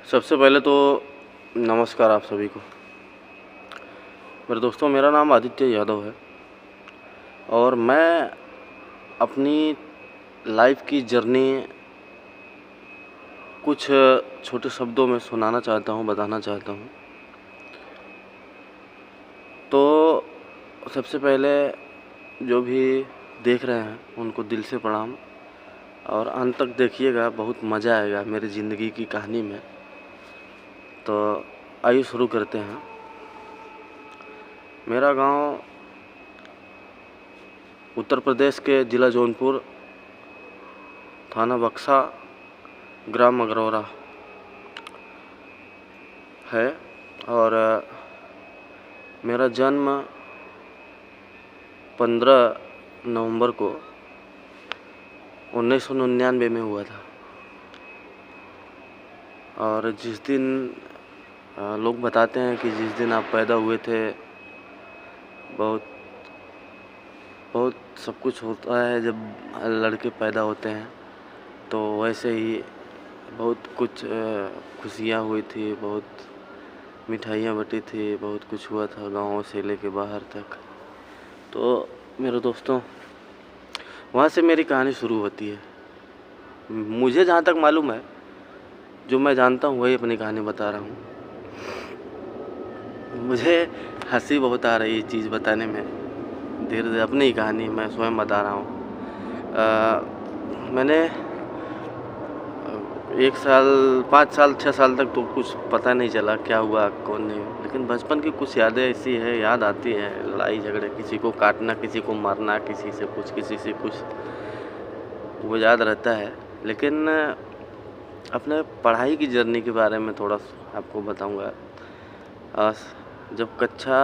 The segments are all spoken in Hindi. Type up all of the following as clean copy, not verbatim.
सबसे पहले तो नमस्कार आप सभी को। मेरे दोस्तों, मेरा नाम आदित्य यादव है और मैं अपनी लाइफ की जर्नी कुछ छोटे शब्दों में सुनाना चाहता हूँ, बताना चाहता हूँ। तो सबसे पहले जो भी देख रहे हैं उनको दिल से प्रणाम और अंत तक देखिएगा, बहुत मज़ा आएगा मेरी ज़िंदगी की कहानी में। तो आइए शुरू करते हैं। मेरा गांव उत्तर प्रदेश के ज़िला जौनपुर, थाना बक्सा, ग्राम अगरौरा है और मेरा जन्म 15 नवंबर को 1999 में हुआ था। और जिस दिन लोग बताते हैं कि जिस दिन आप पैदा हुए थे बहुत बहुत सब कुछ होता है जब लड़के पैदा होते हैं, तो वैसे ही बहुत कुछ खुशियाँ हुई थी, बहुत मिठाइयाँ बटी थी, बहुत कुछ हुआ था गाँव से लेके बाहर तक। तो मेरे दोस्तों, वहाँ से मेरी कहानी शुरू होती है। मुझे जहाँ तक मालूम है, जो मैं जानता हूँ वही अपनी कहानी बता रहा हूँ। मुझे हंसी बहुत आ रही है चीज़ बताने में। धीरे धीरे अपनी ही कहानी मैं स्वयं बता रहा हूँ। मैंने 1 साल 5 साल 6 साल तक तो कुछ पता नहीं चला क्या हुआ कौन नहीं, लेकिन बचपन की कुछ यादें ऐसी है, याद आती है। लड़ाई झगड़े, किसी को काटना, किसी को मारना, किसी से कुछ वो याद रहता है। लेकिन अपने पढ़ाई की जर्नी के बारे में थोड़ा आपको बताऊंगा। जब कक्षा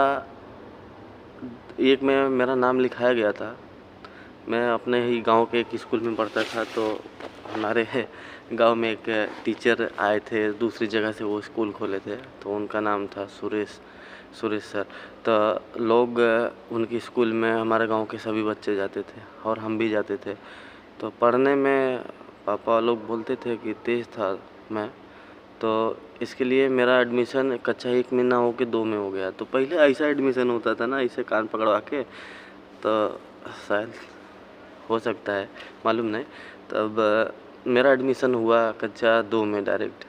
1 में मेरा नाम लिखाया गया था, मैं अपने ही गांव के एक स्कूल में पढ़ता था। तो हमारे गांव में एक टीचर आए थे, दूसरी जगह से वो स्कूल खोले थे, तो उनका नाम था सुरेश सर। तो लोग उनकी स्कूल में हमारे गांव के सभी बच्चे जाते थे और हम भी जाते थे। तो पढ़ने में पापा लोग बोलते थे कि तेज़ था मैं, तो इसके लिए मेरा एडमिशन कक्षा 1 में ना हो के 2 में हो गया। तो पहले ऐसा एडमिशन होता था ना, ऐसे कान पकड़वा के, तो शायद हो सकता है, मालूम नहीं। तब मेरा एडमिशन हुआ कक्षा 2 में, डायरेक्ट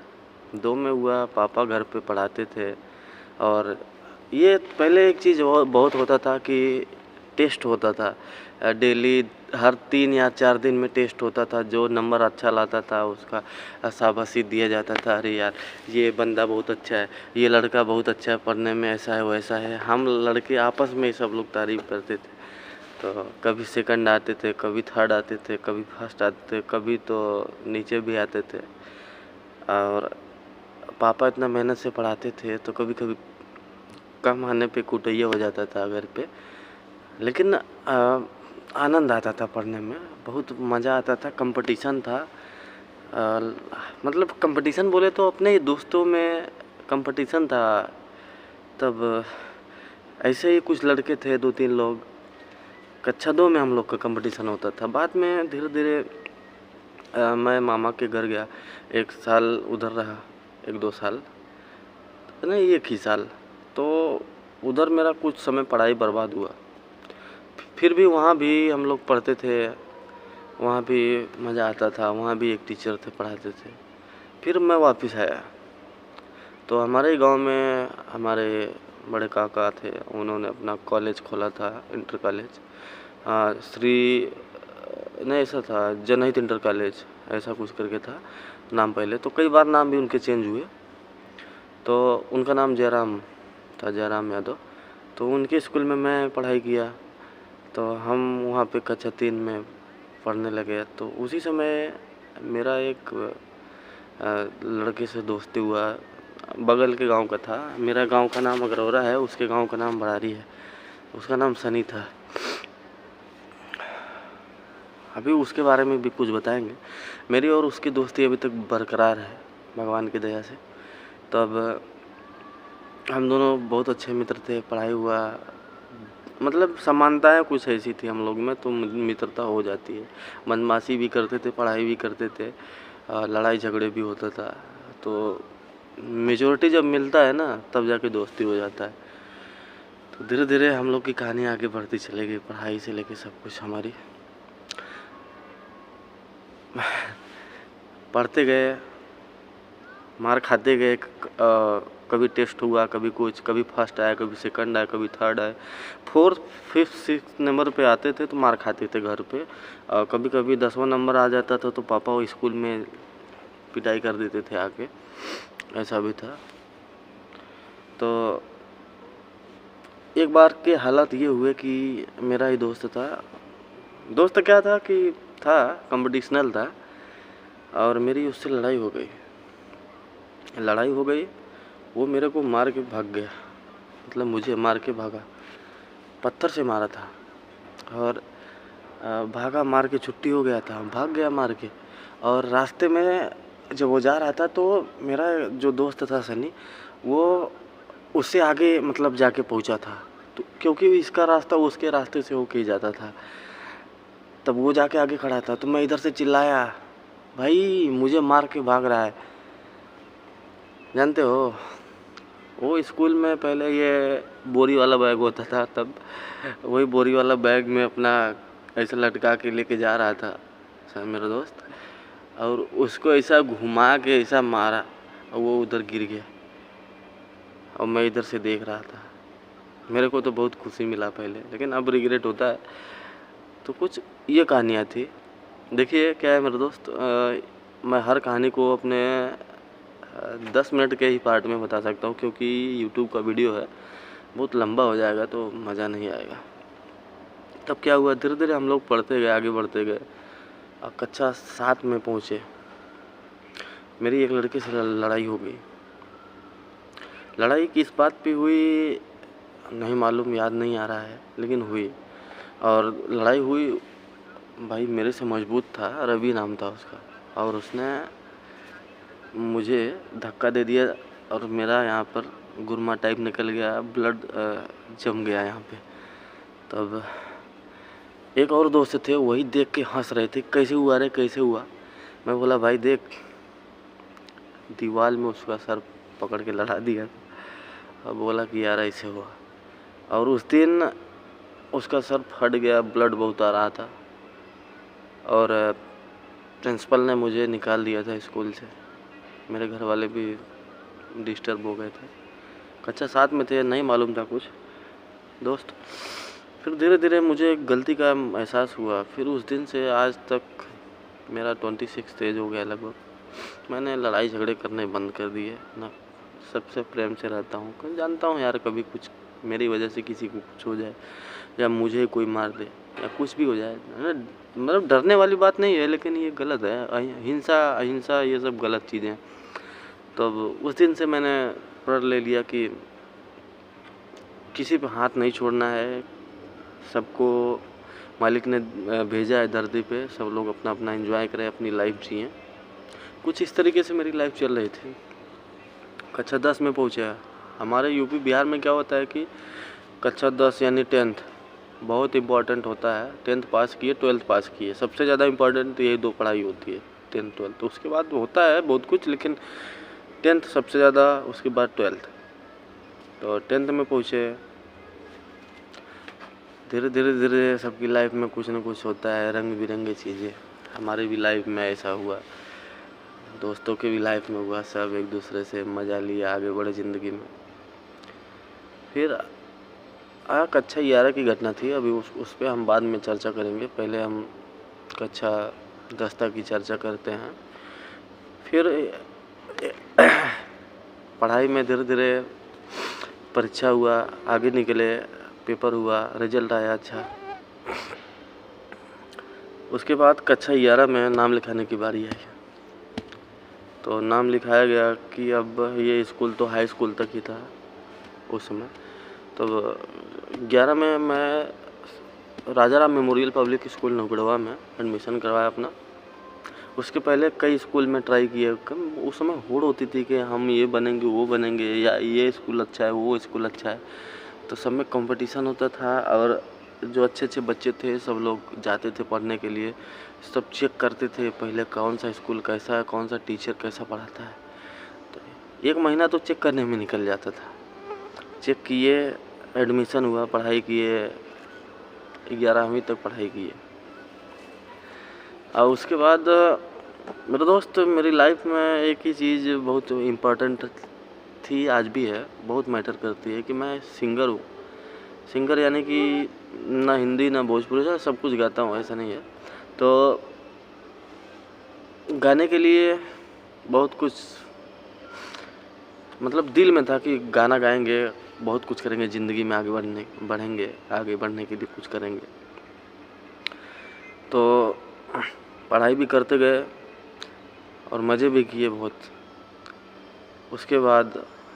2 में हुआ। पापा घर पे पढ़ाते थे और ये पहले एक चीज़ बहुत होता था कि टेस्ट होता था डेली, हर 3 या 4 दिन में टेस्ट होता था। जो नंबर अच्छा लाता था उसका शाबाशी दिया जाता था, अरे यार ये बंदा बहुत अच्छा है, ये लड़का बहुत अच्छा है, पढ़ने में ऐसा है वैसा है। हम लड़के आपस में ही सब लोग तारीफ़ करते थे। तो कभी सेकंड आते थे, कभी थर्ड आते थे, कभी फर्स्ट आते थे, कभी तो नीचे भी आते थे। और पापा इतना मेहनत से पढ़ाते थे तो कभी कभी कम आने पे कुटैया हो जाता था घर पे। लेकिन आनंद आता था पढ़ने में, बहुत मज़ा आता था। कंपटीशन था, मतलब कंपटीशन बोले तो अपने ही दोस्तों में कंपटीशन था। तब ऐसे ही कुछ लड़के थे, 2-3 लोग। कक्षा 2 में हम लोग का कंपटीशन होता था। बाद में धीरे धीरे मैं मामा के घर गया, 1 साल उधर रहा, 1-2 साल नहीं, 1 ही साल। तो उधर मेरा कुछ समय पढ़ाई बर्बाद हुआ। फिर भी वहाँ भी हम लोग पढ़ते थे, वहाँ भी मज़ा आता था, वहाँ भी एक टीचर थे पढ़ाते थे। फिर मैं वापस आया तो हमारे गांव में हमारे बड़े काका थे, उन्होंने अपना कॉलेज खोला था, इंटर कॉलेज। श्री नहीं, ऐसा था जनहित इंटर कॉलेज, ऐसा कुछ करके था नाम पहले। तो कई बार नाम भी उनके चेंज हुए। तो उनका नाम जयराम था, जयराम यादव। तो उनके स्कूल में मैं पढ़ाई किया। तो हम वहाँ पे कक्षा 3 में पढ़ने लगे। तो उसी समय मेरा एक लड़के से दोस्ती हुआ, बगल के गांव का था। मेरा गांव का नाम अगरौरा है, उसके गांव का नाम बड़ारी है। उसका नाम सनी था। अभी उसके बारे में भी कुछ बताएंगे। मेरी और उसकी दोस्ती अभी तक बरकरार है भगवान की दया से। तब हम दोनों बहुत अच्छे मित्र थे, पढ़ाई हुआ, मतलब समानताएं कुछ ऐसी थी हम लोग में, तो मित्रता हो जाती है। बदमाशी भी करते थे, पढ़ाई भी करते थे, लड़ाई झगड़े भी होता था। तो मेजॉरिटी जब मिलता है ना तब जाके दोस्ती हो जाता है। तो धीरे धीरे हम लोग की कहानी आगे बढ़ती चली गई, पढ़ाई से लेके सब कुछ हमारी। पढ़ते गए, मार खाते गए, कभी टेस्ट हुआ, कभी कुछ, कभी फर्स्ट आया, कभी सेकंड आया, कभी थर्ड आया, फोर्थ फिफ्थ सिक्स नंबर पे आते थे तो मार खाते थे घर पे। कभी कभी 10वां नंबर आ जाता था तो पापा वो स्कूल में पिटाई कर देते थे आके, ऐसा भी था। तो एक बार के हालात ये हुए कि मेरा ही दोस्त था, दोस्त क्या था कि था कंपटीशनल था, और मेरी उससे लड़ाई हो गई। वो मेरे को मार के भाग गया, मतलब मुझे मार के भागा, पत्थर से मारा था। और भागा, मार के छुट्टी हो गया था, भाग गया मार के। और रास्ते में जब वो जा रहा था तो मेरा जो दोस्त था सनी, वो उससे आगे मतलब जाके पहुंचा था, तो क्योंकि इसका रास्ता उसके रास्ते से होके ही जाता था। तब वो जाके आगे खड़ा था तो मैं इधर से चिल्लाया, भाई मुझे मार के भाग रहा है। जानते हो, वो स्कूल में पहले ये बोरी वाला बैग होता था, तब वही बोरी वाला बैग में अपना ऐसा लटका के लेके जा रहा था सर मेरा दोस्त, और उसको ऐसा घुमा के ऐसा मारा और वो उधर गिर गया, और मैं इधर से देख रहा था। मेरे को तो बहुत खुशी मिला पहले, लेकिन अब रिग्रेट होता है। तो कुछ ये कहानियाँ थी। देखिए क्या है मेरे दोस्त, मैं हर कहानी को अपने 10 मिनट के ही पार्ट में बता सकता हूँ, क्योंकि यूट्यूब का वीडियो है, बहुत लंबा हो जाएगा तो मज़ा नहीं आएगा। तब क्या हुआ, धीरे धीरे हम लोग पढ़ते गए, आगे बढ़ते गए, और कक्षा 7 में पहुँचे। मेरी एक लड़के से लड़ाई हो गई। लड़ाई किस बात पे हुई नहीं मालूम, याद नहीं आ रहा है, लेकिन हुई। और लड़ाई हुई, भाई मेरे से मजबूत था, रवि नाम था उसका, और उसने मुझे धक्का दे दिया और मेरा यहाँ पर गुरमा टाइप निकल गया, ब्लड जम गया यहाँ पे। तब एक और दोस्त थे, वही देख के हंस रहे थे, कैसे हुआ रे, कैसे हुआ। मैं बोला भाई देख, दीवार में उसका सर पकड़ के लड़ा दिया। अब बोला कि यार ऐसे हुआ, और उस दिन उसका सर फट गया, ब्लड बहुत आ रहा था, और प्रिंसिपल ने मुझे निकाल दिया था स्कूल से। मेरे घर वाले भी डिस्टर्ब हो गए थे। कक्षा 7 में थे, नहीं मालूम था कुछ दोस्त। फिर धीरे धीरे मुझे गलती का एहसास हुआ। फिर उस दिन से आज तक मेरा 26 एज हो गया लगभग, मैंने लड़ाई झगड़े करने बंद कर दिए ना, सबसे प्रेम से रहता हूँ। जानता हूँ यार कभी कुछ मेरी वजह से किसी को कुछ हो जाए, या मुझे कोई मार दे, या कुछ भी हो जाए, मतलब डरने वाली बात नहीं है, लेकिन ये गलत है। हिंसा अहिंसा ये सब गलत चीज़ें। तब उस दिन से मैंने प्रण ले लिया कि किसी पे हाथ नहीं छोड़ना है। सबको मालिक ने भेजा है धरती पे, सब लोग अपना अपना एंजॉय करें, अपनी लाइफ जिएं। कुछ इस तरीके से मेरी लाइफ चल रही थी। कक्षा 10 में पहुँचा। हमारे यूपी बिहार में क्या होता है कि कक्षा 10 यानी 10th बहुत इम्पॉर्टेंट होता है। 10th पास किए, 12th पास किए, सबसे ज़्यादा इम्पॉर्टेंट तो यही 2 पढ़ाई होती है, 10th 12th। तो उसके बाद होता है बहुत कुछ, लेकिन 10th सबसे ज़्यादा, उसके बाद 12th। तो 10th में पहुँचे। धीरे धीरे धीरे सबकी लाइफ में कुछ ना कुछ होता है, रंग बिरंगे चीज़ें। हमारी भी लाइफ में ऐसा हुआ, दोस्तों के भी लाइफ में हुआ, सब एक दूसरे से मज़ा लिया, आगे बढ़े ज़िंदगी में। फिर कक्षा 11 की घटना थी, अभी उस पर हम बाद में चर्चा करेंगे। पहले हम कक्षा 10 तक की चर्चा करते हैं। फिर पढ़ाई में धीरे धीरे परीक्षा हुआ, आगे निकले, पेपर हुआ, रिजल्ट आया अच्छा। उसके बाद कक्षा 11 में नाम लिखाने की बारी आई। तो नाम लिखाया गया कि अब ये स्कूल तो हाई स्कूल तक ही था उस समय। तो 11 में मैं राजा राम मेमोरियल पब्लिक स्कूल नौगढ़वा में एडमिशन करवाया अपना। उसके पहले कई स्कूल में ट्राई किए। उस समय होड़ होती थी कि हम ये बनेंगे, वो बनेंगे, या ये स्कूल अच्छा है, वो स्कूल अच्छा है। तो सब में कंपटीशन होता था, और जो अच्छे अच्छे बच्चे थे सब लोग जाते थे पढ़ने के लिए। सब चेक करते थे पहले कौन सा स्कूल कैसा है, कौन सा टीचर कैसा पढ़ाता है। तो 1 महीना तो चेक करने में निकल जाता था। चेक किए, एडमिशन हुआ, पढ़ाई किए, 11वीं तक पढ़ाई किए। और उसके बाद मेरे दोस्त मेरी लाइफ में एक ही चीज़ बहुत इम्पोर्टेंट थी, आज भी है, बहुत मैटर करती है कि मैं सिंगर हूँ। सिंगर यानी कि ना हिंदी ना भोजपुरी सब कुछ गाता हूँ, ऐसा नहीं है। तो गाने के लिए बहुत कुछ मतलब दिल में था कि गाना गाएंगे, बहुत कुछ करेंगे ज़िंदगी में, आगे बढ़ेंगे, आगे बढ़ने के लिए कुछ करेंगे। तो पढ़ाई भी करते गए और मज़े भी किए बहुत। उसके बाद